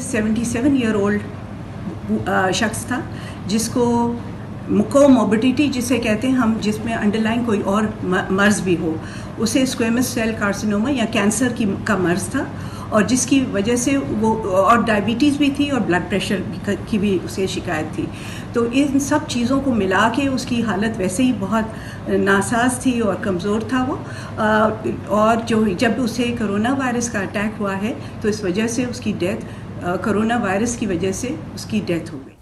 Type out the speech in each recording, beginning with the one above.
77 year old शख्स था जिसको कोमोर्बिडिटी जिसे कहते हैं हम, जिसमें अंडरलाइन कोई और मर्ज़ भी हो, उसे स्क्वेमस सेल कार्सिनोमा या कैंसर का मर्ज़ था, और जिसकी वजह से वो, और डायबिटीज़ भी थी और ब्लड प्रेशर की भी उसे शिकायत थी। तो इन सब चीज़ों को मिला के उसकी हालत वैसे ही बहुत नासाज थी और कमज़ोर था वो, और जब उसे कोरोना वायरस का अटैक हुआ है तो इस वजह से उसकी डेथ, कोरोना वायरस की वजह से उसकी डेथ हो गई।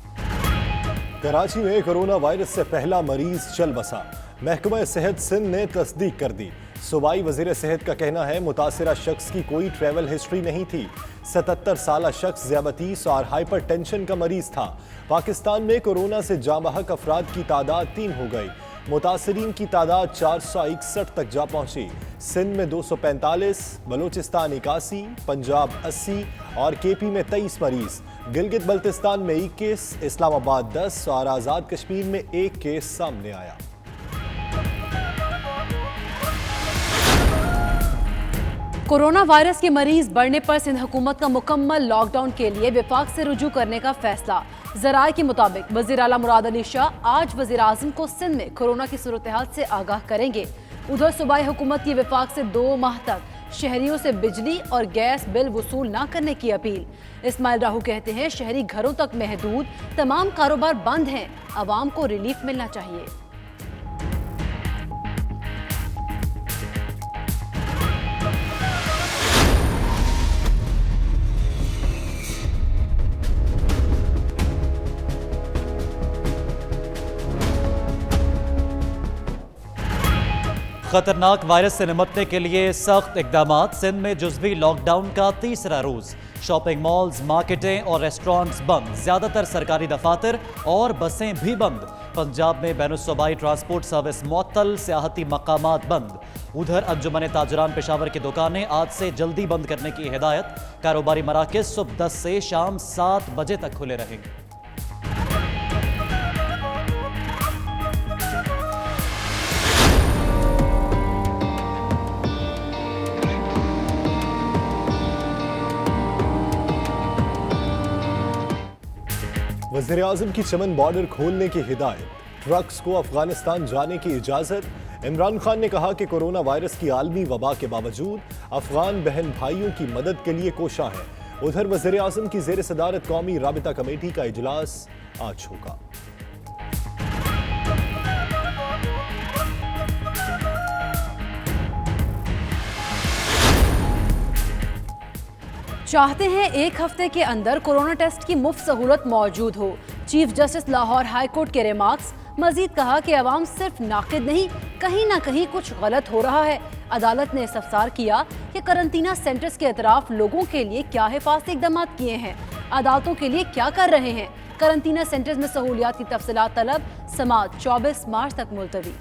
कराची में कोरोना वायरस से पहला मरीज चल बसा। महकमा सेहत सिंध ने तस्दीक कर दी। सूबाई वजीर सेहत का कहना है मुतासिरा शख्स की कोई ट्रैवल हिस्ट्री नहीं थी। 77 साल शख्स ज़ियाबतीस और हाइपरटेंशन का मरीज था। पाकिस्तान में कोरोना से जाँ बहक अफराद की तादाद 3 हो गई। मुतासरीन की तादाद 461 तक जा पहुंची। सिंध में 245, बलूचिस्तान 81, पंजाब 80 और केपी में 23 मरीज, गिलगित बल्तिस्तान में 21, इस्लामाबाद 10 और आज़ाद कश्मीर में 1 केस सामने आया। कोरोना वायरस के मरीज बढ़ने पर सिंध हुकूमत का मुकम्मल लॉकडाउन के लिए विफाक से रुजू करने का फैसला। ज़राए के मुताबिक वज़ीर आला मुराद अली शाह आज वज़ीर आज़म को सिंध में कोरोना की सूरत हाल से आगाह करेंगे। उधर सूबाई हुकूमत की विफाक से 2 माह तक शहरियों से बिजली और गैस बिल वसूल न करने की अपील। इस्माइल राहू कहते हैं शहरी घरों तक महदूद, तमाम कारोबार बंद हैं, आवाम को रिलीफ मिलना चाहिए। खतरनाक वायरस से निपटने के लिए सख्त इकदामात। सिंध में जुज़वी लॉकडाउन का तीसरा रोज। शॉपिंग मॉल्स, मार्केटें और रेस्टोरेंट्स बंद। ज्यादातर सरकारी दफातर और बसें भी बंद। पंजाब में बैनुस्सूबाई ट्रांसपोर्ट सर्विस मुअत्तल, सियाहती मकामात बंद। उधर अंजुमन ताजरान पेशावर की दुकानें आज से जल्दी बंद करने की हिदायत। कारोबारी मराकज़ सुबह 10 से शाम 7 बजे तक खुले रहेंगे। वज़ीर आज़म की चमन बॉर्डर खोलने की हिदायत। ट्रक्स को अफगानिस्तान जाने की इजाज़त। इमरान खान ने कहा कि कोरोना वायरस की आलमी वबा के बावजूद अफगान बहन भाइयों की मदद के लिए कोशा है। उधर वज़ीर आज़म की ज़ेर सदारत कौमी राबिता कमेटी का इजलास आज होगा। चाहते हैं 1 हफ्ते के अंदर कोरोना टेस्ट की मुफ्त सहूलत मौजूद हो। Chief justice Lahore high court के रिमार्क्स। मजीद कहा कि अवाम सिर्फ नाकिद नहीं, कहीं ना कहीं कुछ गलत हो रहा है। अदालत ने इस्तफसार किया कि करंतना सेंटर्स के अतराफ लोगों के लिए क्या हिफाजती इक़दाम किए हैं, अदालतों के लिए क्या कर रहे हैं। करंतना सेंटर्स में सहूलियात की तफसीलात तलब। समाअत 24 मार्च तक मुलतवी।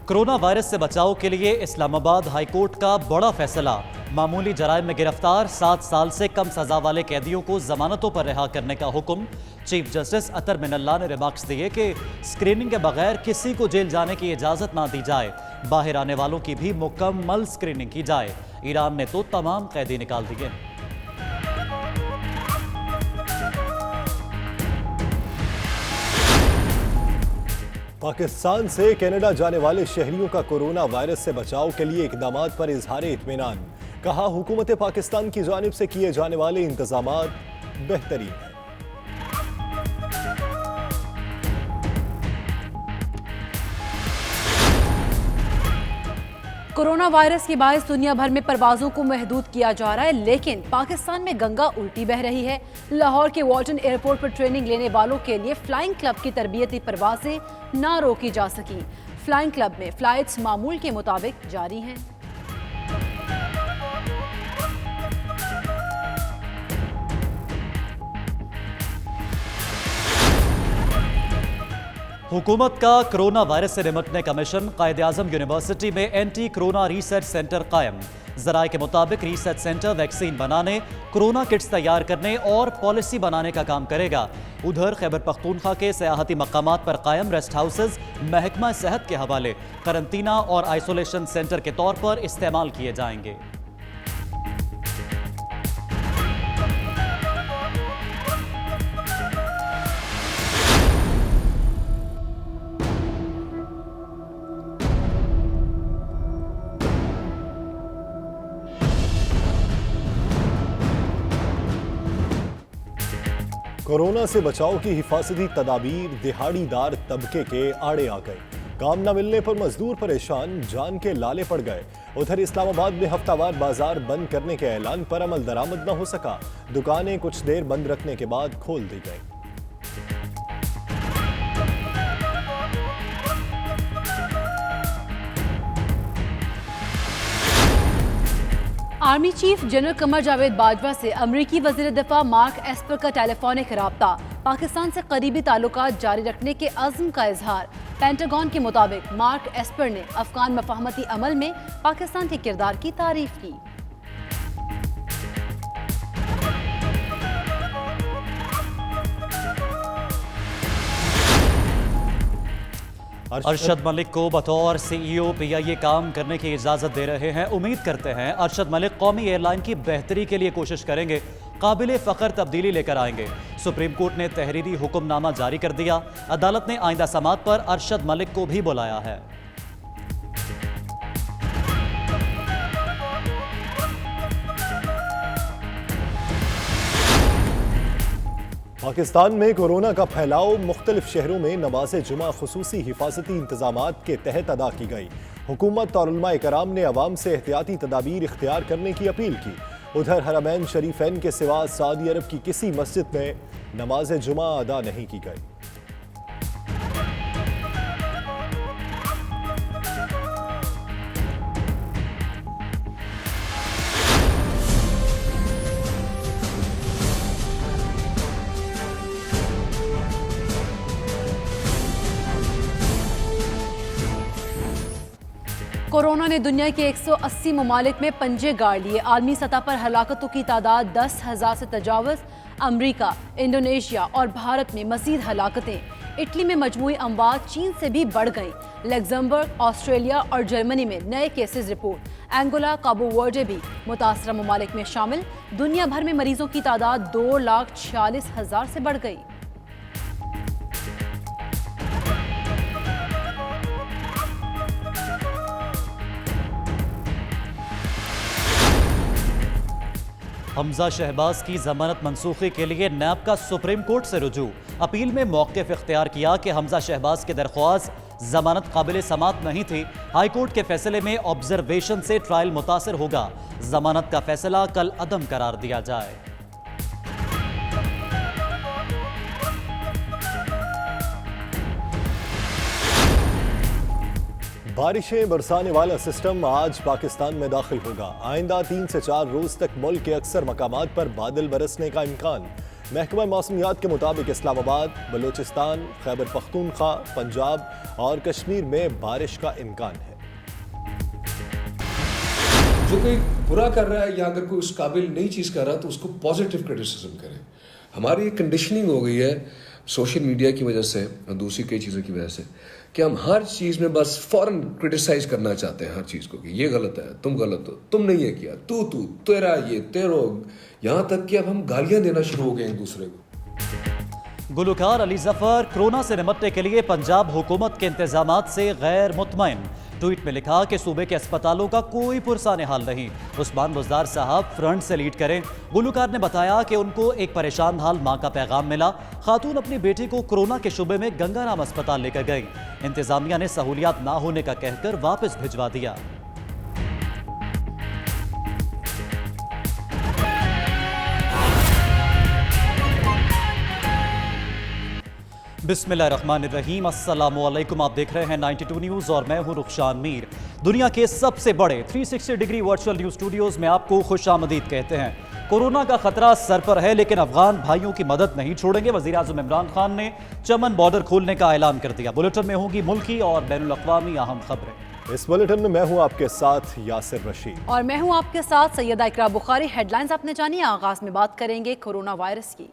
कोरोना वायरस से बचाव के लिए इस्लामाबाद हाई कोर्ट का बड़ा फैसला। मामूली जराइम में गिरफ्तार 7 साल से कम सजा वाले कैदियों को जमानतों पर रिहा करने का हुक्म। चीफ जस्टिस अतर मिनल्ला ने रिमार्क्स दिए कि स्क्रीनिंग के बगैर किसी को जेल जाने की इजाजत ना दी जाए। बाहर आने वालों की भी मुकम्मल स्क्रीनिंग की जाए। ईरान ने तो तमाम कैदी निकाल दिए। पाकिस्तान से कनाडा जाने वाले शहरियों का कोरोना वायरस से बचाव के लिए इक़दामात पर इजहार इत्मीनान। कहा हुकूमत पाकिस्तान की जानिब से किए जाने वाले इंतजामात बेहतरीन हैं। कोरोना वायरस के बायस दुनिया भर में परवाजों को महदूद किया जा रहा है, लेकिन पाकिस्तान में गंगा उल्टी बह रही है। लाहौर के वाल्टन एयरपोर्ट पर ट्रेनिंग लेने वालों के लिए फ्लाइंग क्लब की तरबियती परवाजें ना रोकी जा सकी। फ्लाइंग क्लब में फ्लाइट्स मामूल के मुताबिक जारी हैं। हुकूमत का कोरोना वायरस से निपटने का मिशन। कायद-ए-आज़म यूनिवर्सिटी में एंटी कोरोना रिसर्च सेंटर कायम। जराये के मुताबिक रिसर्च सेंटर वैक्सीन बनाने, कोरोना किट्स तैयार करने और पॉलिसी बनाने का काम करेगा। उधर खैबर पख्तूनख्वा के सयाहती मकामात पर कायम रेस्ट हाउसेज महकमा सेहत के हवाले करंतना और आइसोलेशन सेंटर के तौर पर इस्तेमाल किए जाएंगे। कोरोना से बचाव की हिफाजती तदाबीर दिहाड़ीदार तबके के आड़े आ गए। काम न मिलने पर मजदूर परेशान, जान के लाले पड़ गए। उधर इस्लामाबाद में हफ्तावार बाजार बंद करने के ऐलान पर अमल दरामद न हो सका। दुकानें कुछ देर बंद रखने के बाद खोल दी गई। Army chief general Qamar Javed Bajwa से अमरीकी वजीर दिफा मार्क एस्पर का टेलीफोनिक रब्ता, पाकिस्तान से करीबी ताल्लुकात जारी रखने के अज़्म का इजहार। पेंटागन के मुताबिक मार्क एस्पर ने अफगान मफाहमती अमल में पाकिस्तान के किरदार की तारीफ की। अरशद मलिक को बतौर CEO PIA काम करने की इजाज़त दे रहे हैं। उम्मीद करते हैं अरशद मलिक कौमी एयरलाइन की बेहतरी के लिए कोशिश करेंगे, काबिल फ़ख्र तब्दीली लेकर आएंगे। सुप्रीम कोर्ट ने तहरीरी हुक्मनामा जारी कर दिया। अदालत ने आइंदा समात पर अरशद मलिक को भी बुलाया है। पाकिस्तान में कोरोना का फैलाव, मुख्तलिफ शहरों में नमाज जुमा खुसूसी हिफाजती इंतजामात के तहत अदा की गई। हुकूमत और उलमाए कराम ने अवाम से एहतियाती तदाबीर इख्तियार करने की अपील की। उधर हरमैन शरीफैन के सिवा सऊदी अरब की किसी मस्जिद में नमाज जुमा अदा नहीं की गई। कोरोना ने दुनिया के 180 ममालिक में पंजे गाड़ लिए। आलमी सतह पर हलाकतों की तादाद 10,000 से तजावज़। अमरीका, इंडोनेशिया और भारत में मज़ीद हलाकतें। इटली में मजमूई अमवात चीन से भी बढ़ गईं। लग्जमबर्ग, ऑस्ट्रेलिया और जर्मनी में नए केसेस रिपोर्ट। एंगोला, काबो वर्डे भी मुतासरा ममालिक में शामिल। दुनिया भर में मरीजों की तादाद 2,46,000 से बढ़ गई। हमजा शहबाज की जमानत मनसूखी के लिए नैब का सुप्रीम कोर्ट से रुजू। अपील में मौक़िफ़ इख्तियार किया कि हमजा शहबाज की दरख्वास्त जमानत काबिल समात नहीं थी। हाई कोर्ट के फैसले में ऑब्जर्वेशन से ट्रायल मुतासर होगा। जमानत का फैसला कल अदम करार दिया जाए। बारिशें बरसाने वाला सिस्टम आज पाकिस्तान में दाखिल होगा। आइंदा 3 से 4 रोज तक मुल्क के अक्सर मकामात पर बादल बरसने का इम्कान। महकमा मौसमियात के मुताबिक इस्लामाबाद, बलूचिस्तान, खैबर पख्तूनख्वा, पंजाब और कश्मीर में बारिश का इम्कान है। जो कोई बुरा कर रहा है या अगर कोई उस काबिल नई चीज़ कर रहा है तो उसको पॉजिटिव क्रिटिसिज्म करें। हमारी कंडीशनिंग हो गई है सोशल मीडिया की वजह से और दूसरी कई चीज़ों की वजह से कि हम हर चीज़ में बस फौरन क्रिटिसाइज करना चाहते हैं हर चीज़ को कि ये गलत है, तुम गलत हो, तुमने ये किया, तू तेरा ये तेरो, यहाँ तक कि अब हम गालियाँ देना शुरू हो गए एक दूसरे को। गुलकार अली जफर कोरोना से निपटने के लिए पंजाब हुकूमत के इंतजामात से गैर मुतमईन। ट्वीट में लिखा कि सूबे के अस्पतालों का कोई पुरसाने हाल नहीं। उस्मान बुज़दार साहब फ्रंट से लीड करें। गुलकार ने बताया कि उनको एक परेशान हाल मां का पैगाम मिला। खातून अपनी बेटी को कोरोना के शुबे में गंगाराम अस्पताल लेकर गई। इंतजामिया ने सहूलियात ना होने का कहकर वापस भिजवा दिया। बिस्मिल्लाहिर्रहमानिर्रहीम, अस्सलामुअलैकुम। आप देख रहे हैं 92 न्यूज़ और मैं हूं रुखशान मीर। दुनिया के सबसे बड़े 360 डिग्री वर्चुअल न्यूज़ स्टूडियोज़ में आपको खुशामदीद कहते हैं। कोरोना का खतरा सर पर है लेकिन अफगान भाइयों की मदद नहीं छोड़ेंगे। वज़ीर आज़म इमरान खान ने चमन बॉर्डर खोलने का ऐलान कर दिया। बुलेटिन में होंगी मुल्की और बैनुल अक़वामी अहम खबरें। इस बुलेटिन में मैं हूं आपके साथ यासिर रशीद और मैं हूं आपके साथ सैयदा इकरा बुखारी। हेडलाइंस आपने जानी। आगाज में बात करेंगे कोरोना वायरस की।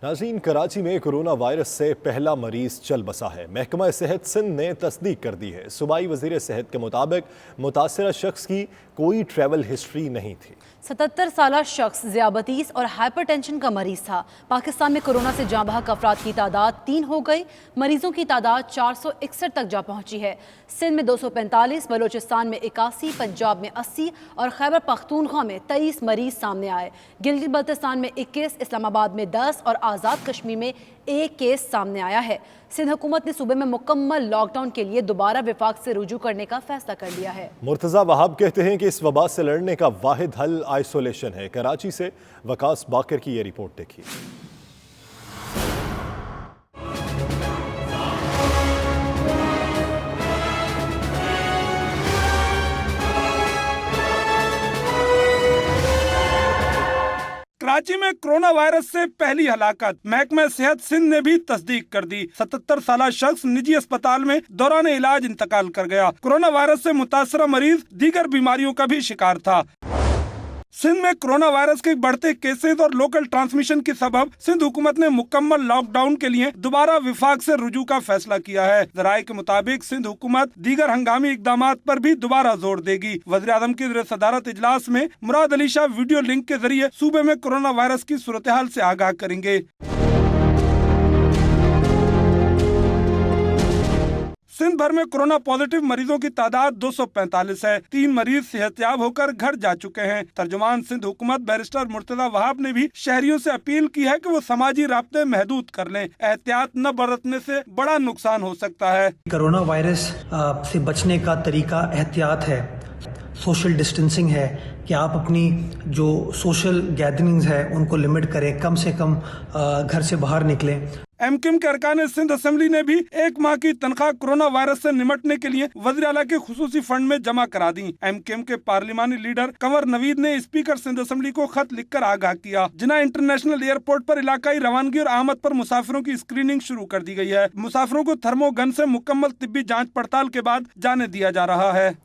नाज़रीन, कराची में कोरोना वायरस से पहला मरीज चल बसा है। महकमा सेहत सिंध ने तस्दीक कर दी है। सूबाई वज़ीर सेहत के मुताबिक मुतासरा शख्स की कोई ट्रैवल हिस्ट्री नहीं थी। 77 साला शख्स ज़ियाबतीस और हाइपरटेंशन का मरीज था। पाकिस्तान में कोरोना से जाँ बहक अफराद की तादाद 3 हो गई। मरीजों की तादाद 461 तक जा पहुंची है। सिंध में 245, बलोचिस्तान में 81, पंजाब में 80 और खैबर पख्तूनख्वा में 23 मरीज सामने आए। गिलगित बल्तिस्तान में 21, इस्लामाबाद में 10 और आज़ाद कश्मीर में 1 केस सामने आया है। सिंध हुकूमत ने सूबे में मुकम्मल लॉकडाउन के लिए दोबारा विफाक से रुजू करने का फैसला कर लिया है। मुर्तज़ा वहाब कहते हैं कि इस वबा से लड़ने का वाहिद हल आइसोलेशन है। कराची से वकास बाकर की ये रिपोर्ट देखिए। कराची में कोरोना वायरस से पहली हलाकत। महकमा सेहत सिंध ने भी तस्दीक कर दी। 77 साला शख्स निजी अस्पताल में दौरान इलाज इंतकाल कर गया। कोरोना वायरस से मुतासरा मरीज दीगर बीमारियों का भी शिकार था। सिंध में कोरोना वायरस के बढ़ते केसेस और लोकल ट्रांसमिशन के सबब सिंध हुकूमत ने मुकम्मल लॉकडाउन के लिए दोबारा विफाक से रुजू का फैसला किया है। ज़राए के मुताबिक सिंध हुकूमत दीगर हंगामी इकदामात पर भी दोबारा जोर देगी। वज़ीर आज़म की सदारत इजलास में मुराद अली शाह वीडियो लिंक के जरिए सूबे में कोरोना वायरस की सूरत हाल से आगाह करेंगे। सिंध भर में कोरोना पॉजिटिव मरीजों की तादाद 245 है। 3 मरीज सेहतयाब होकर घर जा चुके हैं। तर्जुमान सिंध हुकूमत बैरिस्टर मुर्तज़ा वहाब ने भी शहरियों से अपील की है कि वो समाजी राब्ते महदूद कर लें। एहतियात न बरतने से बड़ा नुकसान हो सकता है। कोरोना वायरस से बचने का तरीका एहतियात है, सोशल डिस्टेंसिंग है कि आप अपनी जो सोशल गैदरिंग्स है उनको लिमिट करें, कम से कम घर से बाहर निकलें। एमकिम के अरकान सिंध असेंबली ने भी 1 माह की तनख्वाह कोरोना वायरस से निमटने के लिए वज़ीर आला के खुसूसी फंड में जमा करा दी। एमकिम के पार्लिमानी लीडर कंवर नवीद ने स्पीकर सिंध असेंबली को खत लिखकर आगाह किया। जिन्ना इंटरनेशनल एयरपोर्ट पर इलाकाई रवानगी और आमद पर मुसाफिरों की स्क्रीनिंग शुरू कर दी गई है। मुसाफिरों को थर्मोगन से मुकम्मल तिब्बी जाँच पड़ताल के बाद जाने दिया जा रहा है।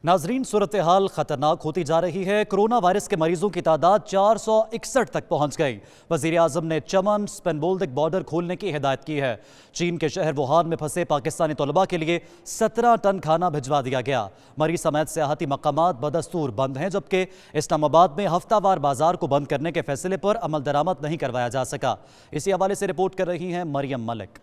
नाजरीन, सूरत हाल खतरनाक होती जा रही है। कोरोना वायरस के मरीजों की तादाद 461 तक पहुंच गई। वजीर आजम ने चमन स्पेनबोल्दिक बॉर्डर खोलने की हिदायत की है। चीन के शहर वुहान में फंसे पाकिस्तानी तलबा के लिए 17 टन खाना भिजवा दिया गया। मरीज समेत सियाहती मकामात बदस्तूर बंद हैं, जबकि इस्लामाबाद में हफ्तावार बाजार को बंद करने के फैसले पर अमल दरामद नहीं करवाया जा सका। इसी हवाले से रिपोर्ट कर रही हैं मरियम मलिक।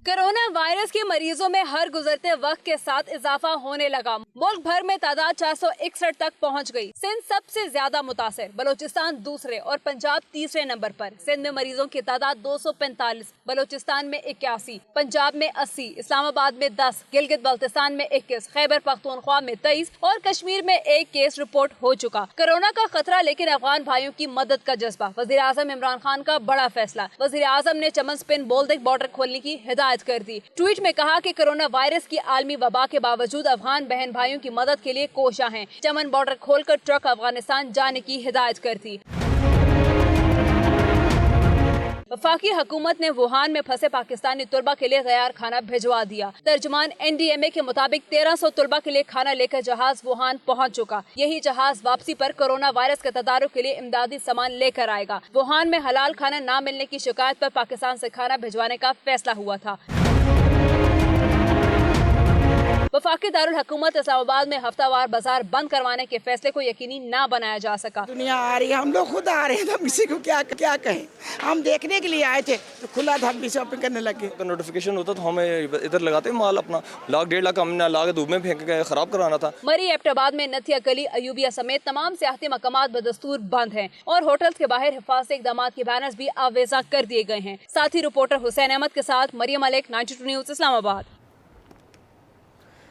कोरोना वायरस के मरीजों में हर गुजरते वक्त के साथ इजाफा होने लगा। मुल्क भर में तादाद 461 तक पहुंच गई। सिंध सबसे ज्यादा मुतासिर, बलोचिस्तान दूसरे और पंजाब तीसरे नंबर पर। सिंध में मरीजों की तादाद 245, बलोचिस्तान में 81, पंजाब में 80, इस्लामाबाद में 10, गिलगित बल्तिस्तान में 21, खैबर पख्तूनख्वा में 23 और कश्मीर में 1 केस रिपोर्ट हो चुका। कोरोना का खतरा लेकिन अफगान भाइयों की मदद का जज्बा। वजीर आजम इमरान खान का बड़ा फैसला। वजीर आजम ने चमन स्पेनबोल्दिक बॉर्डर खोलने की हिदायत कर दी। ट्वीट में कहा कि कोरोना वायरस की आलमी वबा के बावजूद अफगान बहन भाइयों की मदद के लिए कोशा हैं। चमन बॉर्डर खोलकर ट्रक अफगानिस्तान जाने की हिदायत कर दी। वफाकी हुकूमत ने वुहान में फंसे पाकिस्तानी तुलबा के लिए गैर खाना भिजवा दिया। तर्जुमान NDMA के मुताबिक 1300 तुलबा के लिए खाना लेकर जहाज वुहान पहुंच चुका। यही जहाज वापसी पर कोरोना वायरस के तदारुक के लिए इमदादी सामान लेकर आएगा। वुहान में हलाल खाना न मिलने की शिकायत पर पाकिस्तान से खाना भिजवाने का फैसला हुआ था। वफाकी दारुल हुकूमत इस्लामाबाद में हफ्तावार बाजार बंद करवाने के फैसले को यकीनी ना बनाया जा सका। दुनिया आ रही है, हम लोग खुद आ रहे हैं, तो किसी को क्या कहें। हम देखने के लिए आए थे तो खुला था, हम भी शॉपिंग करने लगे। तो नोटिफिकेशन होता तो हमें इधर लगाते माल अपना 1.5 लाख हमने ला के धूप में फेंक के खराब कराना था। मरी एबटाबाद में नथिया गली, अयूबिया समेत तमाम सियाहती मकामात बदस्तूर बंद हैं और होटल्स के बाहर हिफाजती इक़दामात के बैनर्स भी आवेजा कर दिए गए हैं। साथ ही रिपोर्टर हुसैन अहमद के साथ Maryam Malik, 92 news, Islamabad.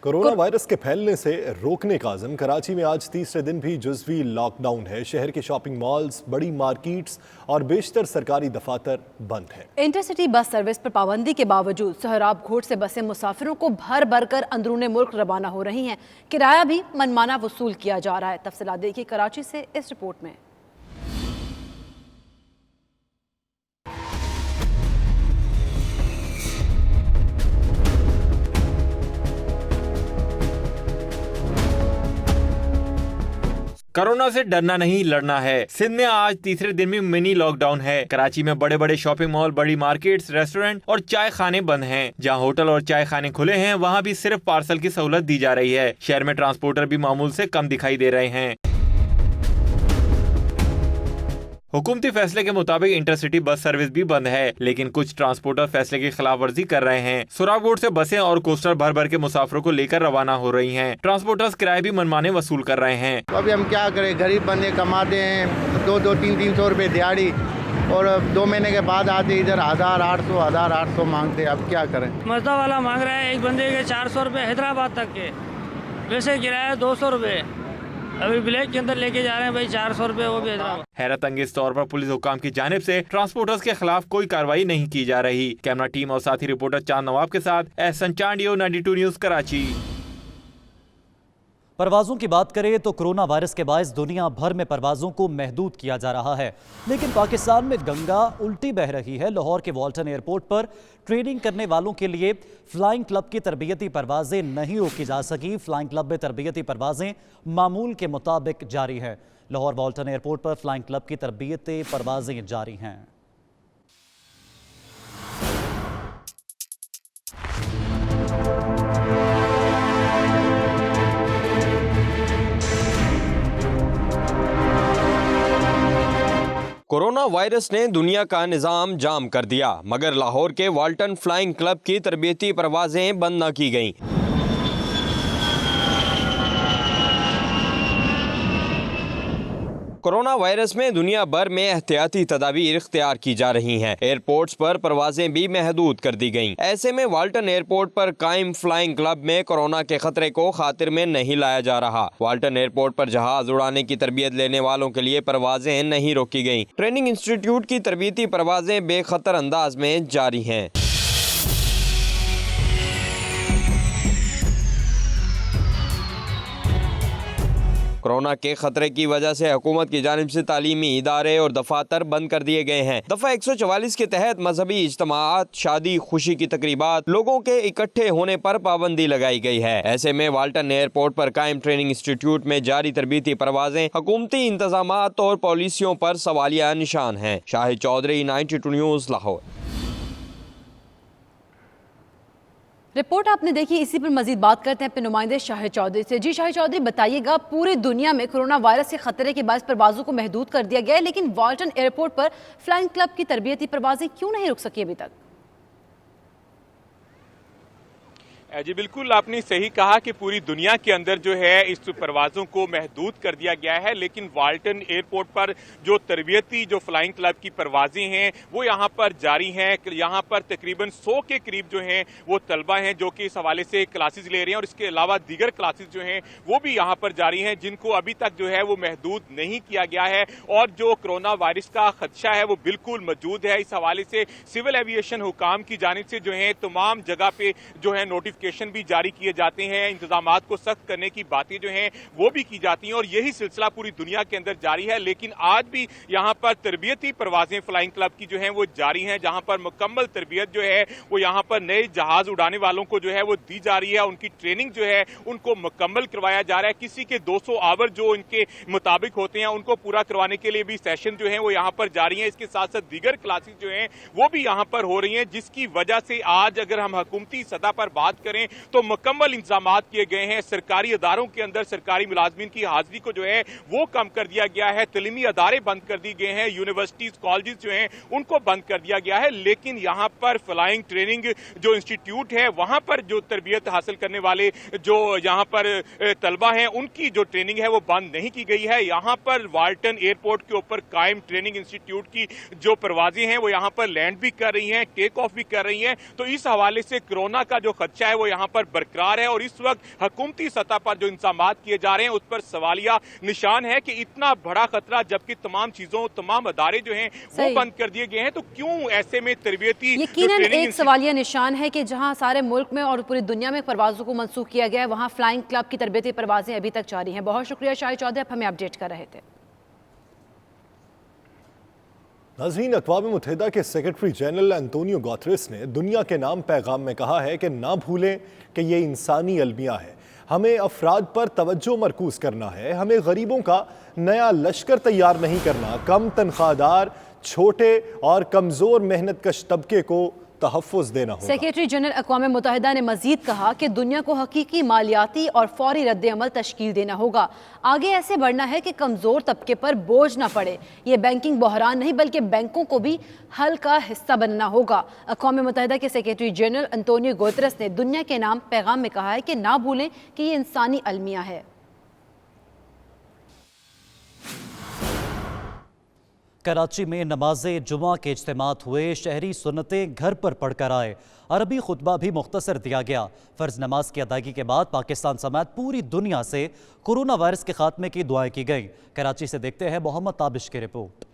Corona virus के फैलने से रोकने का आज़म। कराची में आज तीसरे दिन भी जुज़वी लॉकडाउन है। शहर के शॉपिंग मॉल्स, बड़ी मार्केट्स और बेशतर सरकारी दफातर बंद हैं। इंटरसिटी बस सर्विस पर पाबंदी के बावजूद सोहराब घोट से बसें मुसाफिरों को भर भर कर अंदरूने मुल्क रवाना हो रही हैं। किराया भी मनमाना वसूल किया जा रहा है। तफसीलात देखिए कराची से इस रिपोर्ट में। कोरोना से डरना नहीं, लड़ना है। सिंध में आज तीसरे दिन भी मिनी लॉकडाउन है। कराची में बड़े बड़े शॉपिंग मॉल, बड़ी मार्केट्स, रेस्टोरेंट और चाय खाने बंद हैं। जहां होटल और चाय खाने खुले हैं, वहां भी सिर्फ पार्सल की सहूलत दी जा रही है। शहर में ट्रांसपोर्टर भी मामूल से कम दिखाई दे रहे हैं। हुकूमती फैसले के मुताबिक इंटरसिटी बस सर्विस भी बंद है, लेकिन कुछ ट्रांसपोर्टर फैसले की खिलाफ वर्जी कर रहे हैं। सोहराब घोट से बसें और कोस्टर भर भर के मुसाफिरों को लेकर रवाना हो रही हैं। ट्रांसपोर्टर्स किराए भी मनमाने वसूल कर रहे हैं। तो अभी हम क्या करें, गरीब बंदे कमाते हैं 200-300 रुपए दिहाड़ी, और 2 महीने के बाद आते इधर 1800 मांगते। अब क्या करें। मजदा वाला मांग रहा है एक बंदे के 400 रुपये हैदराबाद तक के, वैसे किराया 200 रुपये। अभी ब्लैक के अंदर लेके जा रहे हैं भाई 400 रुपये, वो भी हैदराबाद। हैरत अंगेज तौर पर पुलिस हुकाम की जानिब से ट्रांसपोर्टर्स के खिलाफ कोई कार्रवाई नहीं की जा रही। कैमरा टीम और साथी रिपोर्टर चांद नवाब के साथ एहसन चांडियो, 92 न्यूज कराची। परवाज़ों की बात करें तो कोरोना वायरस के बायस दुनिया भर में परवाज़ों को महदूद किया जा रहा है, लेकिन पाकिस्तान में गंगा उल्टी बह रही है। लाहौर के वाल्टन एयरपोर्ट पर ट्रेनिंग करने वालों के लिए फ्लाइंग क्लब की तरबियती परवाज़ें नहीं रोकी जा सकी। फ्लाइंग क्लब में तरबियती परवाज़ें मामूल के मुताबिक जारी हैं। लाहौर वाल्टन एयरपोर्ट पर फ्लाइंग क्लब की तरबियती परवाज़ें जारी हैं। कोरोना वायरस ने दुनिया का निज़ाम जाम कर दिया, मगर लाहौर के वाल्टन फ्लाइंग क्लब की तरबियती परवाजें बंद न की गईं। कोरोना वायरस में दुनिया भर में एहतियाती तदाबीर इख्तियार की जा रही हैं। एयरपोर्ट्स पर परवाजें भी महदूद कर दी गईं। ऐसे में वाल्टन एयरपोर्ट पर कायम फ्लाइंग क्लब में कोरोना के खतरे को खातिर में नहीं लाया जा रहा। वाल्टन एयरपोर्ट पर जहाज उड़ाने की तरबियत लेने वालों के लिए परवाजें नहीं रोकी गईं। ट्रेनिंग इंस्टीट्यूट की तरबियती परवाजें बेखतर अंदाज में जारी हैं। कोरोना के खतरे की वजह से हुकूमत की जानिब से तालीमी इदारे और दफातर बंद कर दिए गए हैं। दफा 144 के तहत मजहबी इज्तिमाआत, शादी खुशी की तकरीबात, लोगों के इकट्ठे होने पर पाबंदी लगाई गई है। ऐसे में वाल्टन एयरपोर्ट पर कायम ट्रेनिंग इंस्टीट्यूट में जारी तरबियती परवाजें हुकूमती इंतजामात और पॉलिसियों पर सवालिया निशान हैं। शाहिद चौधरी, 92 न्यूज़, लाहौर। रिपोर्ट आपने देखी, इसी पर मजीद बात करते हैं अपने नुमाइंदे शाहिद चौधरी से। जी शाहिद चौधरी, बताइएगा, पूरी दुनिया में कोरोना वायरस के खतरे के बायस परवाज़ों को महदूद कर दिया गया है, लेकिन वाल्टन एयरपोर्ट पर फ्लाइंग क्लब की तरबियती परवाजें क्यों नहीं रुक सकी अभी तक? जी बिल्कुल, आपने सही कहा कि पूरी दुनिया के अंदर जो है इस परवाज़ों को महदूद कर दिया गया है, लेकिन वाल्टन एयरपोर्ट पर जो तरबियती जो फ्लाइंग क्लब की परवाज़ें हैं वो यहाँ पर जारी हैं। यहाँ पर तकरीबन 100 के करीब जो हैं वो तलबा हैं जो कि इस हवाले से क्लासेस ले रहे हैं, और इसके अलावा दीगर क्लासेस जो हैं वो भी यहाँ पर जारी हैं, जिनको अभी तक जो है वो महदूद नहीं किया गया है। और जो कोरोना वायरस का खदशा है वो बिल्कुल मौजूद है। इस हवाले से सिविल एविएशन हुकाम की जानिब से जो है तमाम जगह पे जो है नोटिफिकेशन भी जारी किए जाते हैं, इंतजामात को सख्त करने की बातें जो हैं वो भी की जाती हैं, और यही सिलसिला पूरी दुनिया के अंदर जारी है। लेकिन आज भी यहाँ पर तरबियती परवाजें फ्लाइंग क्लब की जो हैं वो जारी हैं, जहाँ पर मुकम्मल तरबियत जो है वो यहाँ पर नए जहाज उड़ाने वालों को जो है वो दी जा रही है। उनकी ट्रेनिंग जो है उनको मुकम्मल करवाया जा रहा है। किसी के 200 आवर जो इनके मुताबिक होते हैं उनको पूरा करवाने के लिए भी सेशन जो है वो यहाँ पर जारी है। इसके साथ साथ दीगर क्लासेस जो हैं वो भी यहाँ पर हो रही हैं, जिसकी वजह से आज अगर हम हुकूमती सतह पर बात करें तो मुकम्मल इंतजामात किए गए हैं। सरकारी अदारों के अंदर सरकारी मुलाजमीन की हाजिरी को जो है वो कम कर दिया गया है। तलीमी अदारे बंद कर दिए गए हैं, यूनिवर्सिटीज कॉलेजेस जो हैं उनको बंद कर दिया गया है। लेकिन यहाँ पर फ्लाइंग ट्रेनिंग जो इंस्टीट्यूट है वहां पर जो तरबियत हासिल करने वाले जो यहाँ पर तलबा हैं उनकी जो ट्रेनिंग है वो बंद नहीं की गई है। यहाँ पर वाल्टन एयरपोर्ट के ऊपर कायम ट्रेनिंग इंस्टीट्यूट की जो परवाजें हैं वो यहाँ पर लैंड भी कर रही हैं, टेक ऑफ भी कर रही हैं। तो इस हवाले से कोरोना का जो खदशा है है वो यहाँ पर बरकरार है और इस वक्त हुकूमती सतह पर जो इंतजामात किए जा रहे हैं उस पर सवालिया निशान है कि इतना बड़ा खतरा जबकि तमाम अदारे जो हैं वो बंद कर दिए गए हैं, तो क्यों ऐसे में तरबियती यकीनन एक सवालिया निशान है कि जहां सारे मुल्क में और पूरी दुनिया में परवाजों को मंसूख किया गया है वहां फ्लाइंग क्लब की तरबियती परवाजें अभी तक जारी हैं। बहुत शुक्रिया शाहिद चौधरी, आप हमें अपडेट कर रहे थे। नाज़रीन, अक़वाम मुत्तहिदा के सेक्रेटरी जनरल एंटोनियो गुतेरेस ने दुनिया के नाम पैगाम में कहा है कि ना भूलें कि ये इंसानी अलमिया है। हमें अफराद पर तवज्जो मरकूज करना है, हमें गरीबों का नया लश्कर तैयार नहीं करना, कम तनख्वाहदार, छोटे और कमज़ोर मेहनत कश तबके को तहफ़्फ़ुज़ देना होगा। सेक्रेटरी जनरल अक़वाम मुत्तहिदा ने मजीद कहा कि दुनिया को हकीकी मालियाती और फौरी रद्द-ए-अमल तश्कील देना होगा। आगे ऐसे बढ़ना है कि कमज़ोर तबके पर बोझ ना पड़े। ये बैंकिंग बहरान नहीं बल्कि बैंकों को भी हल का हिस्सा बनना होगा। अक़वाम मुत्तहिदा के सेक्रेटरी जनरल एंटोनियो गुतेरेस ने दुनिया के नाम पैगाम में कहा है कि ना भूलें कि ये इंसानी अलमिया है। कराची में नमाज़े जुमा के इज्तिमात हुए, शहरी सुन्नतें घर पर पढ़कर आए, अरबी खुतबा भी मुख्तसर दिया गया। फ़र्ज नमाज की अदायगी के बाद पाकिस्तान समेत पूरी दुनिया से कोरोना वायरस के खात्मे की दुआएं की गई। कराची से देखते हैं मोहम्मद ताबिश की रिपोर्ट।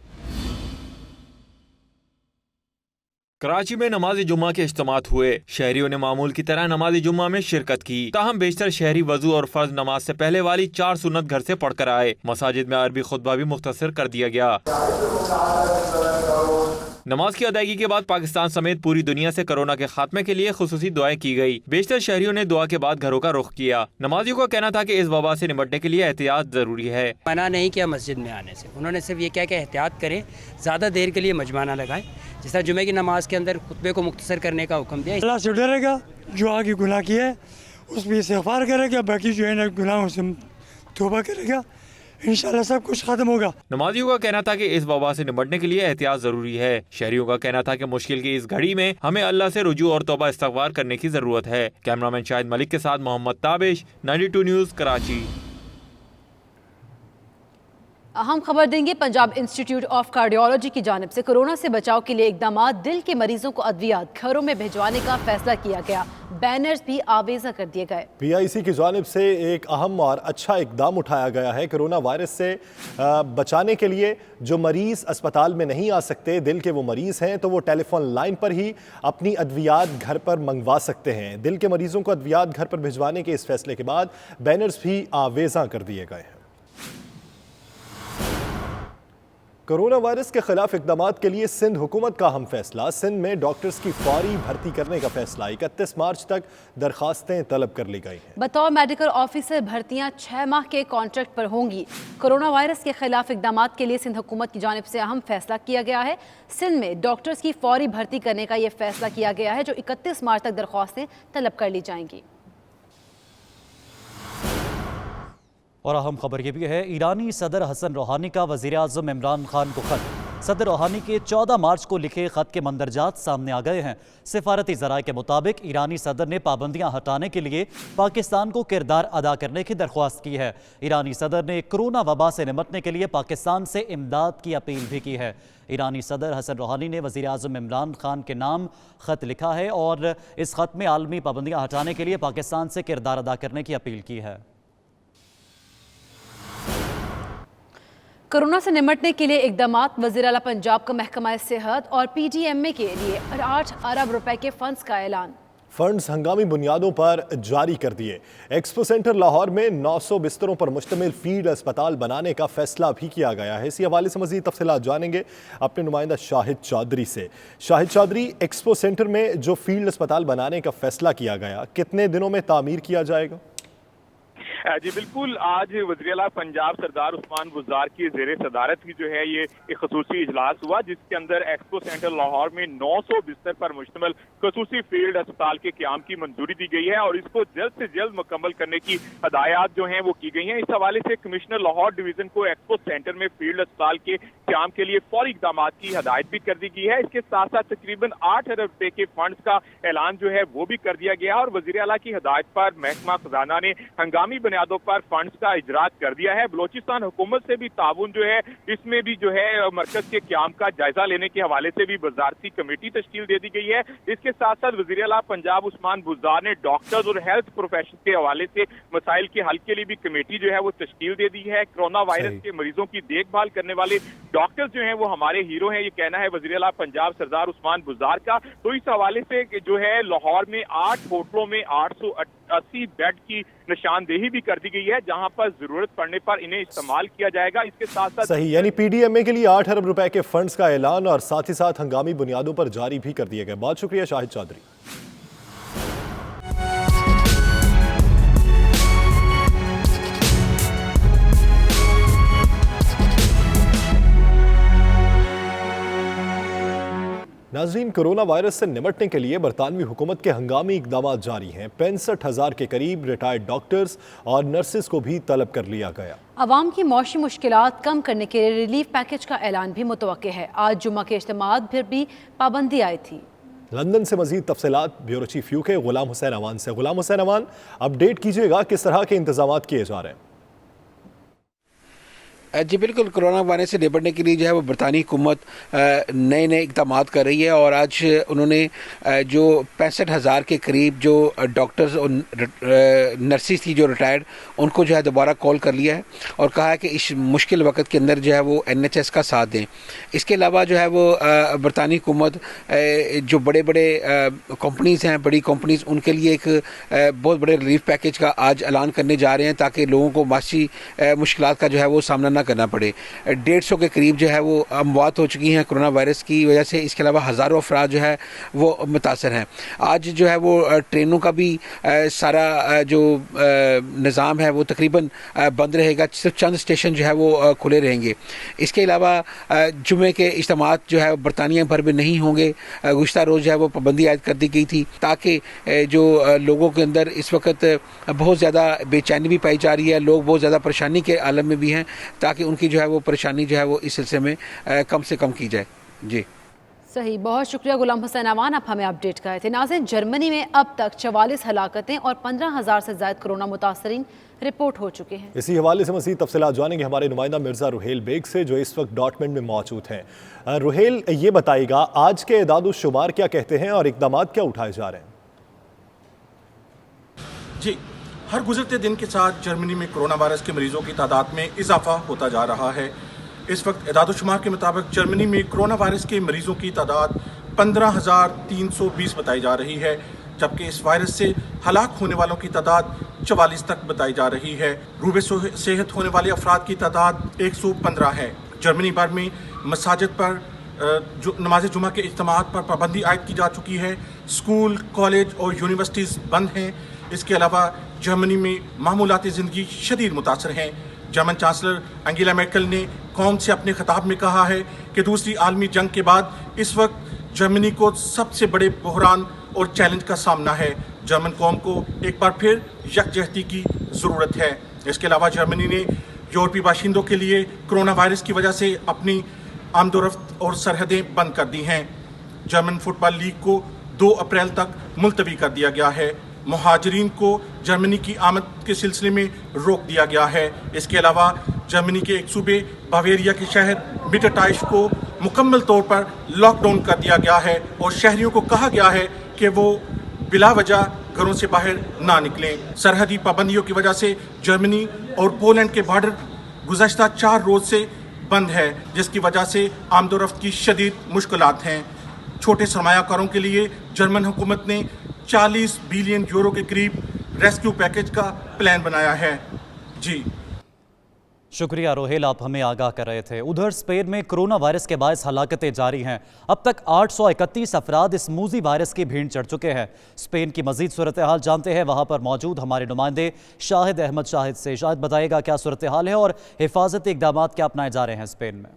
कराची में नमाज जुम्मा के इज्तिमात हुए, शहरियों ने मामूल की तरह नमाज जुम्मा में शिरकत की। ताहम बेशतर शहरी वजू और फर्ज नमाज से पहले वाली 4 सुन्नत घर से पढ़कर आए। मसाजिद में अरबी खुतबा भी मुख्तसर कर दिया गया। नमाज की अदायगी के बाद पाकिस्तान समेत पूरी दुनिया से कोरोना के खात्मे के लिए खुसूसी दुआएं की गई। बेशतर शहरियों ने दुआ के बाद घरों का रुख किया। नमाजियों का कहना था कि इस वबा से निपटने के लिए एहतियात जरूरी है। मना नहीं किया मस्जिद में आने से, उन्होंने सिर्फ ये क्या कि एहतियात करें, ज़्यादा देर के लिए मजमा ना लगाएं। जिस तरह जुमे की नमाज के अंदर खुतबे को मुख्तसर करने का हुक्म दिया। अल्लाह से डरेगा, जो आगे गुनाह किया है उस पर इस्तिग़फ़ार करेगा, बाकी जो है ना गुनाहों से तौबा करेगा, इंशाल्लाह सब कुछ खत्म होगा। नमाजियों का कहना था कि इस वबा से निपटने के लिए एहतियात जरूरी है। शहरियों का कहना था कि मुश्किल की इस घड़ी में हमें अल्लाह से रुजू और तौबा इस्तग़फ़ार करने की जरूरत है। कैमरामैन शाहिद मलिक के साथ मोहम्मद ताबिश, 92 न्यूज़, कराची। अहम खबर देंगे पंजाब इंस्टीट्यूट ऑफ कार्डियोलॉजी की जानिब से कोरोना से बचाव के लिए इकदामात, दिल के मरीजों को अद्वियात घरों में भिजवाने का फैसला किया गया। बैनर्स भी आवेजा कर दिए गए। PIC की जानिब से एक अहम और अच्छा इकदाम उठाया गया है। कोरोना वायरस से बचाने के लिए जो मरीज अस्पताल में नहीं आ सकते, दिल के वो मरीज हैं, तो वो टेलीफोन लाइन पर ही अपनी अद्वियात घर पर मंगवा सकते हैं। दिल के मरीजों को अद्वियात घर पर भिजवाने के इस फैसले के बाद बैनर्स भी आवेजा कर दिए गए हैं। कोरोना वायरस के खिलाफ इकदामात के लिए सिंध हुकूमत का अहम फैसला। सिंध में डॉक्टर्स की फौरी भर्ती करने का फैसला। 31 मार्च तक दरखास्तें तलब कर ली गई हैं। बतौर मेडिकल ऑफिसर भर्तियां 6 माह के कॉन्ट्रैक्ट पर होंगी। कोरोना वायरस के खिलाफ इकदामात के लिए सिंध हुकूमत की जानिब से अहम फैसला किया गया है। सिंध में डॉक्टर्स की फौरी भर्ती करने का यह फैसला किया गया है, जो 31 मार्च तक दरख्वास्तें तलब कर ली जाएंगी। और अहम खबर यह भी है, ईरानी सदर हसन रूहानी का वज़ीर आज़म इमरान खान को खत। सदर रूहानी के 14 मार्च को लिखे खत के मंदरजात सामने आ गए हैं। सिफारती ज़राए के मुताबिक ईरानी सदर ने पाबंदियां हटाने के लिए पाकिस्तान को किरदार अदा करने की दरख्वास्त की है। ईरानी सदर ने कोरोना वबा से निपटने के लिए पाकिस्तान से इमदाद की अपील भी की है। ईरानी सदर हसन रूहानी ने वज़ीर आज़म इमरान खान के नाम ख़त लिखा है और इस ख़त में आलमी पाबंदियां हटाने के लिए पाकिस्तान से किरदार अदा करने की अपील की है। कोरोना से निपटने के लिए इकदामात, वज़ीर आला पंजाब का महकमा सेहत और PDMA के लिए 8 अरब रुपए के फंड्स का ऐलान। फंड्स हंगामी बुनियादों पर जारी कर दिए। एक्सपो सेंटर लाहौर में 900 बिस्तरों पर मुश्तमिल फील्ड अस्पताल बनाने का फैसला भी किया गया है। इसी हवाले से मज़ीद तफसीलात जानेंगे अपने नुमाइंदा शाहिद चौधरी से। शाहिद चौधरी, एक्सपो सेंटर में जो फील्ड अस्पताल बनाने का फैसला किया गया, कितने दिनों में तामीर किया जाएगा? जी बिल्कुल, आज वज़ीर आला पंजाब सरदार उस्मान बुज़दार की ज़ेरे सदारत की जो है ये एक खसूसी इजलास हुआ, जिसके अंदर एक्सपो सेंटर लाहौर में 900 बिस्तर पर मुश्तमिल खसूसी फील्ड अस्पताल के क़याम की मंजूरी दी गई है और इसको जल्द से जल्द मुकम्मल करने की हदायत जो हैं वो की गई हैं। इस हवाले से कमिश्नर लाहौर डिवीज़न को एक्सपो सेंटर में फील्ड अस्पताल के क़याम के लिए फौरी इक़दामात की हदायत भी कर दी गई है। इसके साथ साथ तकरीबन 8 अरब रुपए के फंड्स का ऐलान जो है वो भी कर दिया गया और वज़ीर आला की हदायत पर महकमा खजाना ने हंगामी बुनियादों पर फंड्स का इजरात कर दिया है। बलोचिस्तान हुकूमत से भी ताउन जो है, इसमें भी जो है मरकज के क़याम का जायजा लेने के हवाले से भी वजारती कमेटी तश्कील दे दी गई है। इसके साथ साथ वज़ीर आला पंजाब उस्मान बुज़दार ने डॉक्टर्स और हेल्थ प्रोफेशन के हवाले से मसाइल के हल के लिए भी कमेटी जो है वो तश्कील दे दी है। कोरोना वायरस के मरीजों की देखभाल करने वाले डॉक्टर्स जो हैं वो हमारे हीरो हैं, ये कहना है वज़ीर आला पंजाब सरदार उस्मान बुज़दार का। तो इस हवाले से जो है लाहौर में 8 होटलों में 880 बेड की निशानदेही भी कर दी गई है, जहां पर जरूरत पड़ने पर इन्हें इस्तेमाल किया जाएगा। इसके साथ साथ सही, यानी पीडीएमए के लिए 8 अरब रुपए के फंड्स का ऐलान और साथ ही साथ हंगामी बुनियादों पर जारी भी कर दिए गए। बहुत शुक्रिया शाहिद चौधरी। नाज़रीन, कोरोना वायरस से निपटने के लिए बरतानवी हुकूमत के हंगामी इकदाम जारी हैं। 65,000 के करीब रिटायर्ड डॉक्टर्स और नर्सेज को भी तलब कर लिया गया। अवाम की मौशी मुश्किलात कम करने के लिए रिलीफ पैकेज का ऐलान भी मुतवक्के है। आज जुम्मा के इज्तिमात पर भी पाबंदी आई थी। लंदन से मजीद तफसीलात bureau chief UK Ghulam Hussain Awan से। गुलाम हुसैन अवान, अपडेट कीजिएगा, किस तरह के इंतजाम किए जा रहे हैं? जी बिल्कुल, कोरोना वायरस से निपटने के लिए जो है वो बरतानी हुकूमत नए नए इक़दाम कर रही है और आज उन्होंने जो 65,000 के करीब जो डॉक्टर्स और नर्सिस थी जो रिटायर्ड, उनको जो है दोबारा कॉल कर लिया है और कहा है कि इस मुश्किल वक्त के अंदर जो है वो NHS का साथ दें। इसके अलावा जो है वो बरतानी हुकूमत जो बड़े बड़े कंपनीज़ हैं, बड़ी कंपनीज़, उनके लिए एक बहुत बड़े रिलीफ पैकेज का आज ऐलान करने जा रहे हैं ताकि लोगों को माशी मुश्किलात का जो है वो सामना करना पड़े। 150 के करीब जो है वो अमवात हो चुकी हैं कोरोना वायरस की वजह से। इसके अलावा हज़ारों अफराद जो है वो मुतासर हैं। आज जो है वो ट्रेनों का भी सारा जो निज़ाम है वो तकरीबन बंद रहेगा, सिर्फ चंद स्टेशन जो है वो खुले रहेंगे। इसके अलावा जुमे के इज्तिमात जो है बरतानिया भर में नहीं होंगे। गुज़िश्ता रोज़ जो है वो पाबंदी आयद कर दी गई थी ताकि जो लोगों के अंदर इस वक्त बहुत ज़्यादा बेचैनी भी पाई जा रही है, लोग बहुत ज़्यादा परेशानी के आलम में भी हैं, ताकि उनकी जो है वो परेशानी जो है वो इस सिलसिले में कम से कम की जाए। जी सही, बहुत शुक्रिया गुलाम हुसैन अवान, आप हमें अपडेट कर थे। नाज़रीन, जर्मनी में अब तक 44 हलाकतें और 15,000 से ज़ायद कोरोना मुतासरीन रिपोर्ट हो चुके हैं। इसी हवाले से मज़ीद तफसीलात जानेंगे हमारे नुमाइंदा मिर्ज़ा रुहेल बेग से, जो इस वक्त डॉर्टमंड में मौजूद हैं। रुहेल, ये बताइएगा, आज के एदाद-उश-शुमार क्या कहते हैं और इक़दाम क्या उठाए जा रहे हैं? जी, हर गुजरते दिन के साथ जर्मनी में कोरोना वायरस के मरीजों की तादाद में इजाफा होता जा रहा है। इस वक्त एदाद-उश-शुमार के मुताबिक जर्मनी में कोरोना वायरस के मरीजों की तादाद 15,320 बताई जा रही है, जबकि इस वायरस से हलाक होने वालों की तादाद 44 तक बताई जा रही है। रूबे सेहत होने वाले अफराद की तादाद 115 है। जर्मनी भर में मसाजिद पर जो नमाज जुमा के इज्तिमात पर पाबंदी आयद की जा चुकी है। स्कूल, कॉलेज और यूनिवर्सिटीज़ बंद हैं। इसके अलावा जर्मनी में मामूलाती ज़िंदगी शदीद मुतासर हैं। जर्मन चांसलर एंगेला मेर्केल ने कौम से अपने खिताब में कहा है कि दूसरी आलमी जंग के बाद इस वक्त जर्मनी को सबसे बड़े बहरान और चैलेंज का सामना है। जर्मन कौम को एक बार फिर यकजहती की ज़रूरत है। इसके अलावा जर्मनी ने यूरोपीय बाशिंदों के लिए कोरोना वायरस की वजह से अपनी आमदोरफ्त और सरहदें बंद कर दी हैं। जर्मन फुटबॉल लीग को 2 अप्रैल तक मुलतवी कर दिया गया है। मुहाजिरीन को जर्मनी की आमद के सिलसिले में रोक दिया गया है। इसके अलावा जर्मनी के एक सूबे बावेरिया के शहर मिटरटाइश को मुकम्मल तौर पर लॉकडाउन कर दिया गया है और शहरियों को कहा गया है कि वो बिला वजह घरों से बाहर ना निकलें। सरहदी पाबंदियों की वजह से जर्मनी और पोलैंड के बॉर्डर गुज़श्ता 4 रोज़ से बंद है, जिसकी वजह से आमदोरफ्त की शदीद मुश्किलात हैं। छोटे सरमायाकारों के लिए जर्मन हुकूमत ने 40 बिलियन यूरो के करीब रेस्क्यू पैकेज का प्लान बनाया है। जी शुक्रिया रोहेल, आप हमें आगाह कर रहे थे। उधर स्पेन में कोरोना वायरस के बायस हलाकतें जारी हैं। अब तक 831 अफराद इस मूजी वायरस की भीड़ चढ़ चुके हैं। स्पेन की मजीद सूरत हाल जानते हैं वहां पर मौजूद हमारे नुमाइंदे शाहिद अहमद शाहिद से। शाहिद, बताएगा क्या सूरत हाल है और हिफाजती इक़दाम क्या अपनाए जा रहे हैं स्पेन में?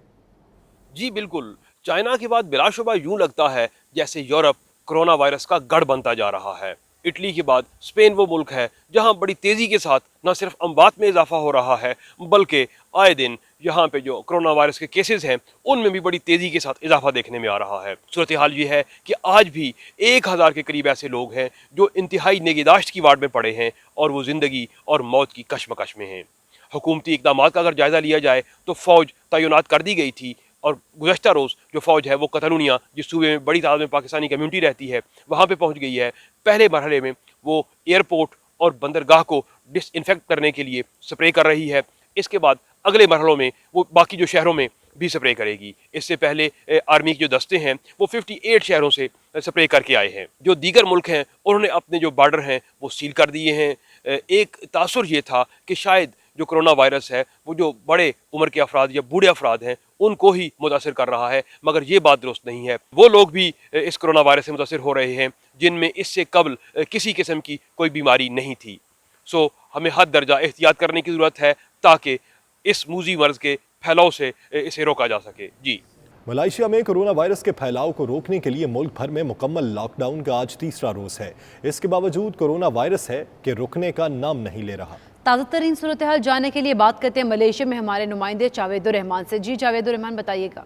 जी बिल्कुल, चाइना के बाद बिलाशुबा यूं लगता है जैसे यूरोप कोरोना वायरस का गढ़ बनता जा रहा है। इटली के बाद स्पेन वो मुल्क है जहां बड़ी तेज़ी के साथ न सिर्फ अमवात में इजाफा हो रहा है बल्कि आए दिन यहाँ पे जो कोरोना वायरस के केसेस हैं उनमें भी बड़ी तेज़ी के साथ इजाफा देखने में आ रहा है। सूरत हाल ये है कि आज भी 1000 के करीब ऐसे लोग हैं जो इंतहाई निगहदाश्त की वार्ड में पड़े हैं और वो ज़िंदगी और मौत की कशमकश में हैं। हुकूमती इक़दामात का अगर जायज़ा लिया जाए तो फ़ौज तैनात कर दी गई थी और गुज़श्ता रोज़ जो फ़ौज है वो कतलूनिया जिस सूबे में बड़ी तादाद में पाकिस्तानी कम्यूनिटी रहती है वहाँ पे पहुँच गई है। पहले मरहले में वो एयरपोर्ट और बंदरगाह को डिसइंफेक्ट करने के लिए स्प्रे कर रही है। इसके बाद अगले मरहलों में वो बाकी जो शहरों में भी स्प्रे करेगी। इससे पहले आर्मी के जो दस्ते हैं वो 58 शहरों से स्प्रे करके आए हैं। जो दीगर मुल्क हैं उन्होंने अपने जो बॉर्डर हैं वो सील कर दिए हैं। एक तासुर ये था कि शायद जो कोरोना वायरस है वो जो बड़े उम्र के अफराद या बूढ़े अफराद हैं उनको ही मुतासिर कर रहा है, मगर ये बात दुरुस्त नहीं है। वो लोग भी इस कोरोना वायरस से मुतासिर हो रहे हैं जिनमें इससे कबल किसी किस्म की कोई बीमारी नहीं थी। सो हमें हद दर्जा एहतियात करने की ज़रूरत है ताकि इस मूजी मर्ज के फैलाव से इसे रोका जा सके। जी। मलेशिया में कोरोना वायरस के फैलाव को रोकने के लिए मुल्क भर में मुकम्मल लॉकडाउन का आज तीसरा रोज है। इसके बावजूद कोरोना वायरस है कि रुकने का नाम नहीं ले रहा। ताज़ा तरीन सूरत हाल जानने के लिए बात करते हैं मलेशिया में हमारे नुमाइंदे जावेदुर रहमान से। जी जावेदुर रहमान, बताइएगा।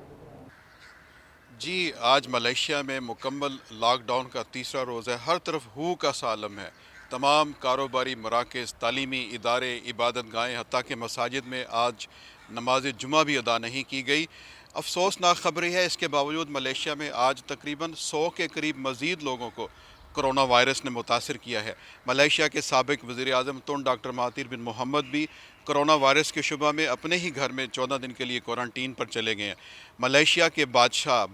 जी, आज मलेशिया में मुकम्मल लॉकडाउन का तीसरा रोज़ है। हर तरफ हू का सालम है। तमाम कारोबारी मराकज़, तालीमी इदारे, इबादत गाहें, हत्ता के मसाजिद में आज नमाज जुमा भी अदा नहीं की गई। अफसोसनाक खबरें है, इसके बावजूद मलेशिया में आज तकरीबन 100 के करीब मज़ीद लोगों को कोरोना वायरस ने मुतासिर किया है। मलेशिया के साबिक वज़ीर आज़म तुन डॉक्टर महातिर बिन मोहम्मद भी कोरोना वायरस के शुबा में अपने ही घर में 14 दिन के लिए क्वारंटीन पर चले गए हैं। मलेशिया के बादशाह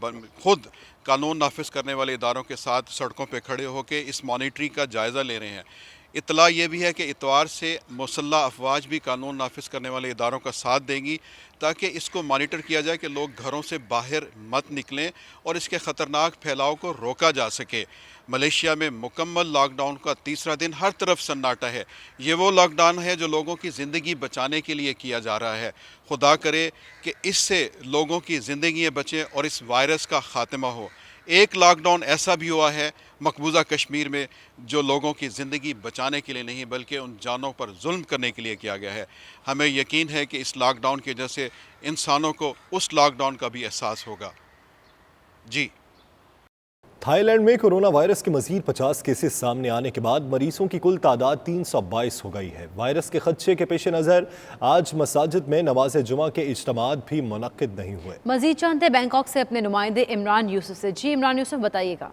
खुद कानून नाफिज करने वाले इदारों के साथ सड़कों पर खड़े होकर इस मॉनिटरिंग का जायज़ा ले रहे हैं। इतला ये भी है कि इतवार से मुसल्ला अफवाज भी कानून नाफिज करने वाले इदारों का साथ देंगी ताकि इसको मॉनिटर किया जाए कि लोग घरों से बाहर मत निकलें और इसके ख़तरनाक फैलाव को रोका जा सके। मलेशिया में मुकम्मल लॉकडाउन का तीसरा दिन, हर तरफ सन्नाटा है। ये वो लॉकडाउन है जो लोगों की ज़िंदगी बचाने के लिए किया जा रहा है। खुदा करे कि इससे लोगों की ज़िंदगियाँ बचें और इस वायरस का ख़ात्मा हो। एक लॉकडाउन ऐसा भी हुआ है मकबूजा कश्मीर में जो लोगों की ज़िंदगी बचाने के लिए नहीं बल्कि उन जानों पर जुल्म करने के लिए किया गया है। हमें यकीन है कि इस लॉकडाउन की वजह से इंसानों को उस लॉकडाउन का भी एहसास होगा। जी। थाईलैंड में कोरोना वायरस के मजीद 50 केसेस सामने आने के बाद मरीजों की कुल तादाद 322 हो गई है। वायरस के खदशे के पेश नज़र आज मसाजिद में नमाज जुमा के इज्तिमात भी मुनक्किद नहीं हुए। मजीद जानते बैंकॉक से अपने नुमाइंदे इमरान यूसुफ से। जी इमरान यूसुफ, बताइएगा।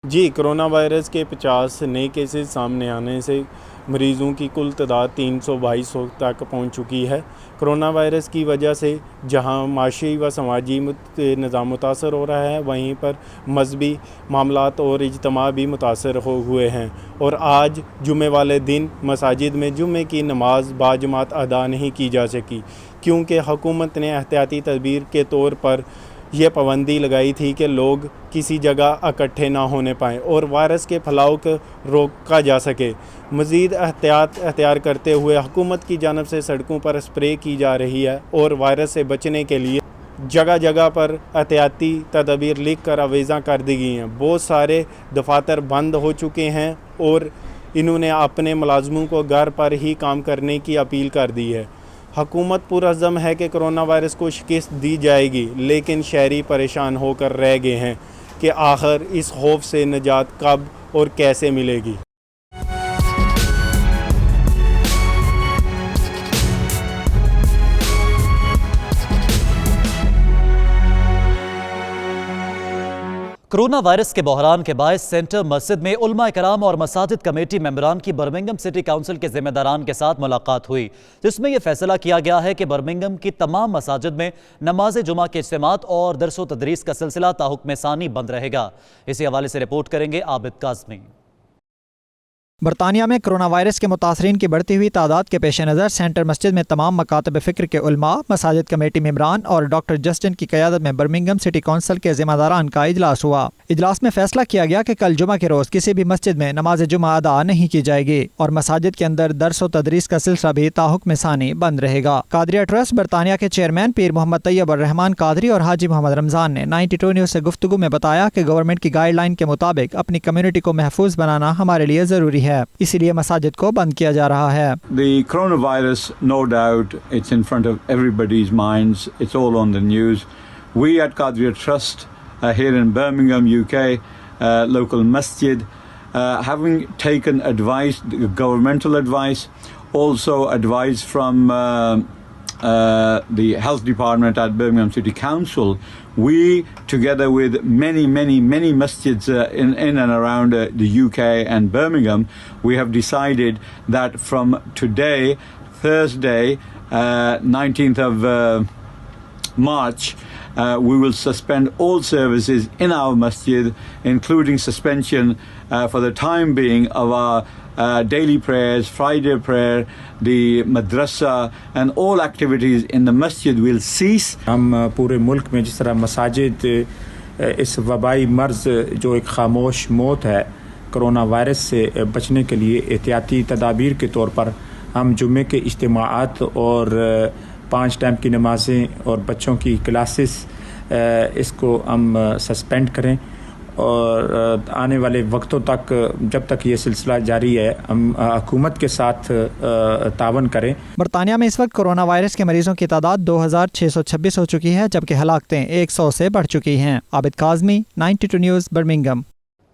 जी, कोरोना वायरस के 50 नए केसेस सामने आने से मरीज़ों की कुल तादाद 322 तक पहुंच चुकी है। कोरोना वायरस की वजह से जहां माशी व समाजी निज़ाम मुतासर हो रहा है, वहीं पर मजहबी मामलात और इज्तिमा भी मुतासर हुए हैं और आज जुमे वाले दिन मसाजिद में जुमे की नमाज बाजमात अदा नहीं की जा सकी क्योंकि हुकूमत ने एहतियाती तदबीर के तौर पर यह पाबंदी लगाई थी कि लोग किसी जगह इकट्ठे ना होने पाएँ और वायरस के फैलाव को रोका जा सके। मज़ीद एहतियात करते हुए हुकूमत की जानब से सड़कों पर स्प्रे की जा रही है और वायरस से बचने के लिए जगह जगह पर एहतियाती तदबीर लिख कर अवेज़ा कर दी गई हैं। बहुत सारे दफातर बंद हो चुके हैं और इन्होंने अपने मुलाजमों को घर पर ही काम करने की अपील कर दी है। हुकूमत पुरअज़्म है कि कोरोना वायरस को शिकस्त दी जाएगी, लेकिन शहरी परेशान होकर रह गए हैं कि आखिर इस खौफ से निजात कब और कैसे मिलेगी। कोरोना वायरस के बहरान के बायस सेंटर मस्जिद में उलमा कराम और मसाजिद कमेटी मेंबरान की बर्मिंघम सिटी काउंसिल के जिम्मेदारान के साथ मुलाकात हुई, जिसमें यह फैसला किया गया है कि बर्मिंघम की तमाम मसाजिद में नमाज जुमा के इज्तिमात और दरस व तदरीस का सिलसिला ताहुक्म सानी बंद रहेगा। इसी हवाले से रिपोर्ट करेंगे आबिद काज़मी। बरतानिया में कोरोना वायरस के मुतासरीन की बढ़ती हुई तादाद के पेश नज़र सेंटर मस्जिद में तमाम मकातब फ़िक्र के उलमा, मसाजिद कमेटी मेंबरान और डॉक्टर जस्टिन की क़यादत में बर्मिंघम सिटी कौंसिल के ज़िम्मेदारान का इजलास हुआ। इजलास में फैसला किया गया कि कल जुमा के रोज़ किसी भी मस्जिद में नमाज जुमा अदा नहीं की जाएगी और मसाजिद के अंदर दर्स व तदरीस का सिलसिला भी ताहुक्म सानी बंद रहेगा। कादरिया ट्रस्ट बरतानिया के चेयरमैन पीर मोहम्मद तैयब और रहमान कादरी और हाजी मोहम्मद रमज़ान ने 92 न्यूज़ से गुफ्तगू में बताया कि गवर्नमेंट की गाइडलाइन के मुताबिक अपनी कम्युनिटी को महफूज बनाना हमारे लिए ज़रूरी है, इसीलिए मसाजिद को बंद किया जा रहा है। The coronavirus, no doubt, it's in front of everybody's minds. It's all on the news. We at Qadriya Trust here in Birmingham, UK, local masjid, having taken advice, governmental advice, also advice from the health department at Birmingham City Council, we, together with many masjids in and around the UK and Birmingham, we have decided that from today, Thursday, 19th of March, we will suspend all services in our masjid, including suspension for the time being of our daily prayers, Friday prayer, the madrasa and all activities in the masjid will cease. हम पूरे मुल्क में जिस तरह मसाजिद इस वबाई मर्ज़ जो एक खामोश मौत है कोरोना वायरस से बचने के लिए एहतियाती तदाबीर के तौर पर हम जुम्मे के इज्तिमाआत और 5 टाइम की नमाजें और बच्चों की क्लासेस इसको हम सस्पेंड करें और आने वाले वक्तों तक जब तक ये सिलसिला जारी है हम हुकूमत के साथ तावन करें। बरतानिया में इस वक्त कोरोना वायरस के मरीजों की तादाद 2626 हो चुकी है, जबकि हलाकतें 100 से बढ़ चुकी हैं। Abid Kazmi, 92 news, Birmingham.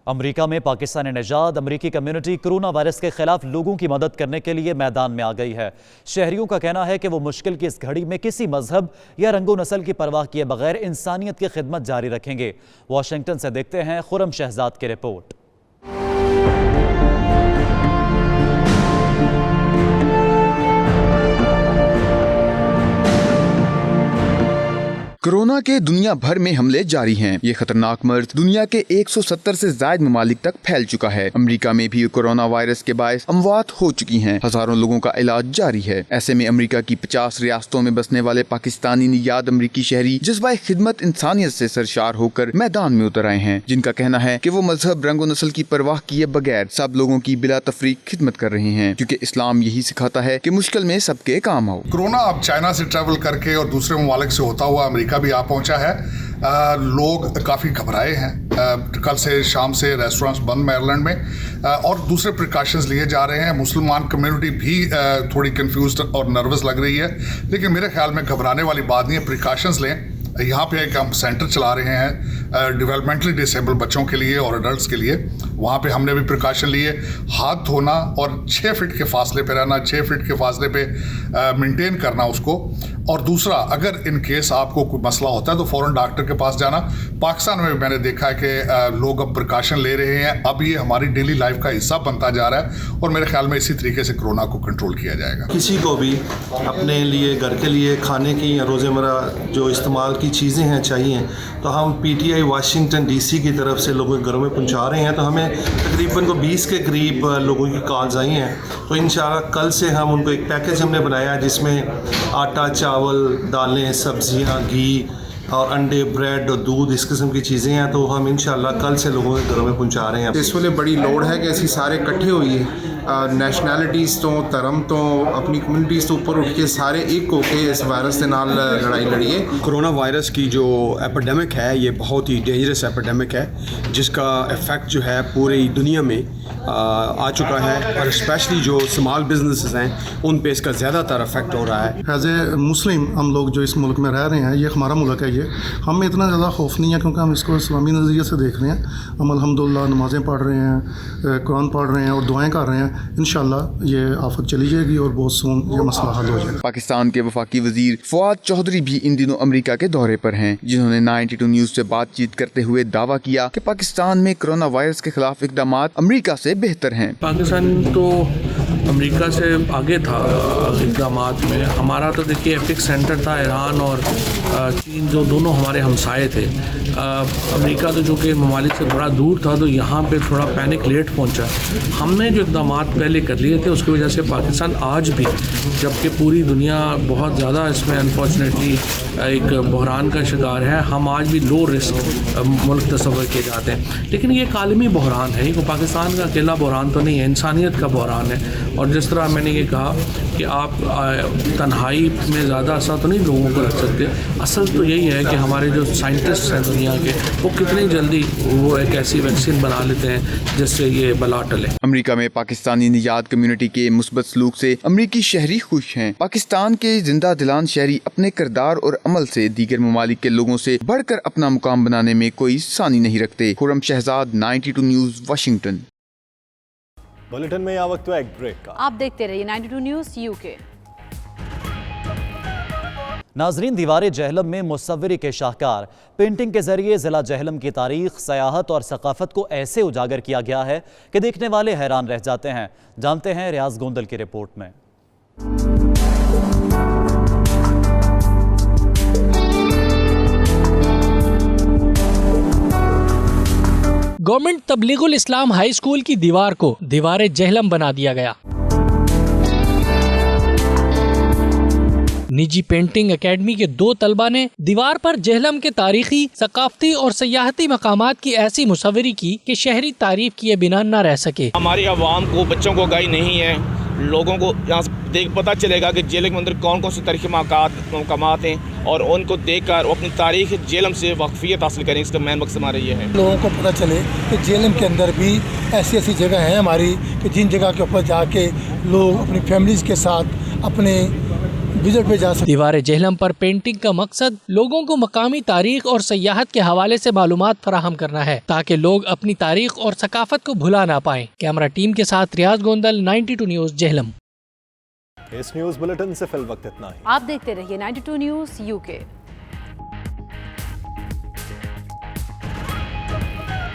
America में पाकिस्तानी निजात अमेरिकी कम्युनिटी कोरोना वायरस के खिलाफ लोगों की मदद करने के लिए मैदान में आ गई है। शहरियों का कहना है कि वो मुश्किल की इस घड़ी में किसी मजहब या रंगो नस्ल की परवाह किए बगैर इंसानियत की खिदमत जारी रखेंगे। वाशिंगटन से देखते हैं खुरम शहजाद की रिपोर्ट। कोरोना के दुनिया भर में हमले जारी हैं। ये खतरनाक मर्ज दुनिया के 170 से ज्यादा ममालिक तक फैल चुका है। अमेरिका में भी कोरोना वायरस के बायस अमवात हो चुकी हैं। हजारों लोगों का इलाज जारी है। ऐसे में अमेरिका की 50 रियासतों में बसने वाले पाकिस्तानी नियाद अमेरिकी शहरी जज्बा खिदमत इंसानियत से सरशार होकर मैदान में उतर आए हैं, जिनका कहना है कि वो मजहब रंगो नस्ल की परवाह किए बगैर सब लोगों की बिला तफरीक खिदमत कर रहे हैं, क्योंकि इस्लाम यही सिखाता है कि मुश्किल में सबके काम आओ। कोरोना अब चाइना से ट्रेवल करके और दूसरे ममालिक से होता हुआ अमेरिका भी आ पहुंचा है। लोग काफ़ी घबराए हैं। कल से शाम से रेस्टोरेंट्स बंद मेरीलैंड में और दूसरे प्रिकॉशंस लिए जा रहे हैं। मुसलमान कम्युनिटी भी थोड़ी कंफ्यूज्ड और नर्वस लग रही है, लेकिन मेरे ख्याल में घबराने वाली बात नहीं है। प्रिकॉशंस लें। यहाँ पे एक हम सेंटर चला रहे हैं डेवलपमेंटली डिसेबल बच्चों के लिए और एडल्ट्स के लिए। वहाँ पे हमने भी प्रिकॉशन लिए। हाथ धोना और 6 फीट के फासले पे रहना, 6 फीट के फासले पे मेंटेन करना उसको। और दूसरा, अगर इन केस आपको कोई मसला होता है तो फ़ौरन डॉक्टर के पास जाना। पाकिस्तान में भी मैंने देखा है कि लोग अब प्रिकॉशन ले रहे हैं। अब ये हमारी डेली लाइफ का हिस्सा बनता जा रहा है और मेरे ख्याल में इसी तरीके से कोरोना को कंट्रोल किया जाएगा। किसी को भी अपने लिए, घर के लिए, खाने की या रोज़मर्रा जो इस्तेमाल की चीज़ें हैं चाहिए, तो हम PTI वाशिंगटन DC की तरफ से लोगों के घरों में पहुंचा रहे हैं। तो हमें तकरीबन 20 के करीब लोगों की कॉल्स आई हैं। तो इंशाल्लाह कल से हम उनको एक पैकेज हमने बनाया जिसमें आटा, चावल, दालें, सब्जियां, घी और अंडे, ब्रेड और दूध, इस किस्म की चीज़ें हैं। तो हम इंशाल्लाह कल से लोगों के घरों में पहुंचा रहे हैं। इस वेले बड़ी लोड़ है कि असी सारे इकट्ठे होइए, नैशनैलिटीज़ तो, धर्म तो, अपनी कम्युनिटीज़ तो ऊपर उठ के सारे एक होके इस वायरस के नाल लड़ाई लड़िए। कोरोना वायरस की जो एपिडेमिक है ये बहुत ही डेंजरस एपिडेमिक है, जिसका इफ़ेक्ट जो है पूरी दुनिया में आ चुका है और स्पेशली जो स्मॉल बिजनेसेस हैं उन पे इसका ज़्यादातर इफेक्ट हो रहा है। एज ए मुस्लिम हम लोग जो इस मुल्क में रह रहे हैं, ये हमारा मुल्क है, ये हमें इतना ज़्यादा खौफ नहीं है क्योंकि हम इसको इस्लामी नज़रिए से देख रहे हैं। हम अल्हम्दुलिल्लाह नमाज़ें पढ़ रहे हैं, कुरान पढ़ रहे हैं और दुआएं कर रहे हैं। इंशाल्लाह ये आफत चली जाएगी और बहुत सून ये मसला हल हो जाएगा। पाकिस्तान के वफाकी वजीर फवाद चौधरी भी इन दिनों अमेरिका के दौरे पर हैं, जिन्होंने 92 न्यूज़ से बातचीत करते हुए दावा किया कि पाकिस्तान में कोरोना वायरस के खिलाफ इक़दामात अमेरिका से बेहतर हैं। पाकिस्तान तो अमेरिका से आगे था इक़दाम में। हमारा तो देखिए एपिक सेंटर था ईरान और चीन, जो दोनों हमारे हमसाए थे। अमेरिका तो जो कि ममालिक से बड़ा दूर था, तो यहाँ पे थोड़ा पैनिक लेट पहुँचा। हमने जो इक़दाम पहले कर लिए थे उसकी वजह से पाकिस्तान आज भी, जबकि पूरी दुनिया बहुत ज़्यादा इसमें अनफॉर्चुनेटली एक बहरान का शिकार है, हम आज भी लो रिस्क मुल्क तस्वर किए जाते हैं। लेकिन ये एक आलमी बहरान है, ये पाकिस्तान का अकेला बहरान तो नहीं है, इंसानियत का बहरान है। और जिस तरह मैंने ये कहा कि आप तन्हाई में ज़्यादा असर तो नहीं लोगों को रख सकते, असल तो यही है कि हमारे जो साइंटिस्ट हैं दुनिया के, वो कितनी जल्दी वो एक ऐसी वैक्सीन बना लेते हैं जिससे ये बला टले। अमेरिका में पाकिस्तानी निजात कम्युनिटी के मुस्बत सलूक से अमरीकी शहरी खुश हैं। पाकिस्तान के जिंदा दिलान शहरी अपने किरदार और अमल से दीगर ममालिक के लोगों से बढ़कर अपना मुकाम बनाने में कोई सानी नहीं रखते। Khurram Shahzad, 92 news, Washington. Bulletin में यहाँ वक्त है एक ब्रेक का। आप देखते रहिए 92 न्यूज़ यूके। नाजरीन, दीवार जहलम में मुसव्वरी के शाहकार पेंटिंग के जरिए जिला जहलम की तारीख, सयाहत और सकाफत को ऐसे उजागर किया गया है कि देखने वाले हैरान रह जाते हैं। जानते हैं रियाज गोंदल की रिपोर्ट में। गवर्नमेंट तबलीगुल इस्लाम हाई स्कूल की दीवार को दीवार जहलम बना दिया गया। निजी पेंटिंग एकेडमी के 2 तलबा ने दीवार पर जहलम के तारीखी, सकाफती और सयाहती मकामात की ऐसी मुसव्वरी की कि शहरी तारीफ किए बिना न रह सके। हमारी आवाम को, बच्चों को आगाही नहीं है, लोगों को यहाँ देख पता चलेगा कि जेलम के अंदर कौन कौन से तारीखी मकामात हैं और उनको देख कर वो अपनी तारीख जेलम से वाकफियत हासिल करें। इसका मेन मकसद हमारा ये है, लोगों को पता चले कि जेलम के अंदर भी ऐसी ऐसी जगह हैं हमारी कि जिन जगह के ऊपर जाके लोग अपनी फैमिलीज के साथ अपने विजिट पे जा सकते। दीवार जहलम पर पेंटिंग का मकसद लोगों को मकामी तारीख और सयाहत के हवाले से मालूमात फराहम करना है, ताकि लोग अपनी तारीख और सकाफत को भुला ना पाएं। कैमरा टीम के साथ रियाज गोंदल, 92 न्यूज़, जहलम। इस न्यूज़ बुलेटिन से फिल वक्त इतना ही। आप देखते रहिए 92 न्यूज़ यूके।